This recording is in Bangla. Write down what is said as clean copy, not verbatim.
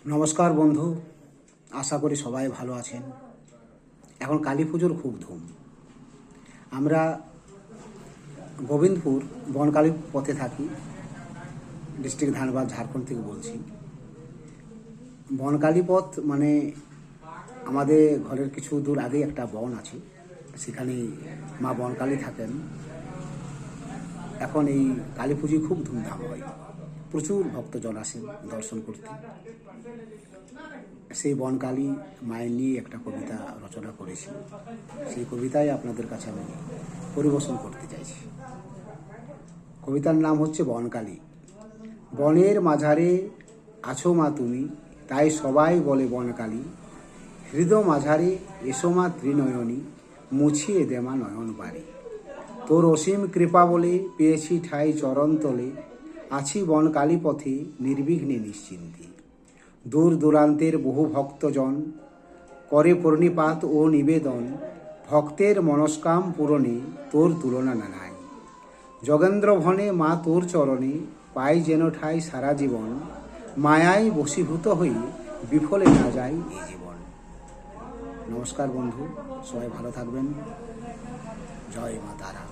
নমস্কার বন্ধু, আশা করি সবাই ভালো আছেন। এখন কালী পুজোর খুব ধুম। আমরা গোবিন্দপুর বনকালী পথে থাকি, ডিস্ট্রিক্ট ধানবাদ, ঝাড়খণ্ড থেকে বলছি। বনকালী পথ মানে আমাদের ঘরের কিছু দূর আগেই একটা বন আছে, সেখানে মা বনকালী থাকেন। এখন এই কালী পুজো খুব ধুমধাম হয়, প্রচুর ভক্তজন আসেন দর্শন করতে। সেই বনকালী মায়ের নিয়ে একটা কবিতা রচনা করেছি, সেই কবিতাই আপনাদের কাছে আমি পরিবেশন করতে চাইছি। কবিতার নাম হচ্ছে বনকালী। বনের মাঝারে আছো মা তুমি, তাই সবাই বলে বনকালী। হৃদয় মাঝারে এসো মা ত্রিনয়নী, মুছিয়ে দে মা নয়ন বাড়ি। তোর অসীম কৃপা বলে পেয়েছি ঠাই চরণ তলে, আছি বনকালী পথে নির্বিঘ্নে নিশ্চিন্তে। দূর দূরান্তের বহু ভক্তজন করে পূর্ণিপাত ও নিবেদন, ভক্তের মনস্কাম পূরণে তোর তুলনা নাই। যোগেন্দ্র ভনে মা তোর চরণে পাই যেন ঠাই সারা জীবন, মায়ায় বশীভূত হয়ে বিফলে না যায় এই জীবন। নমস্কার বন্ধু, সবাই ভালো থাকবেন। জয় মা তারা।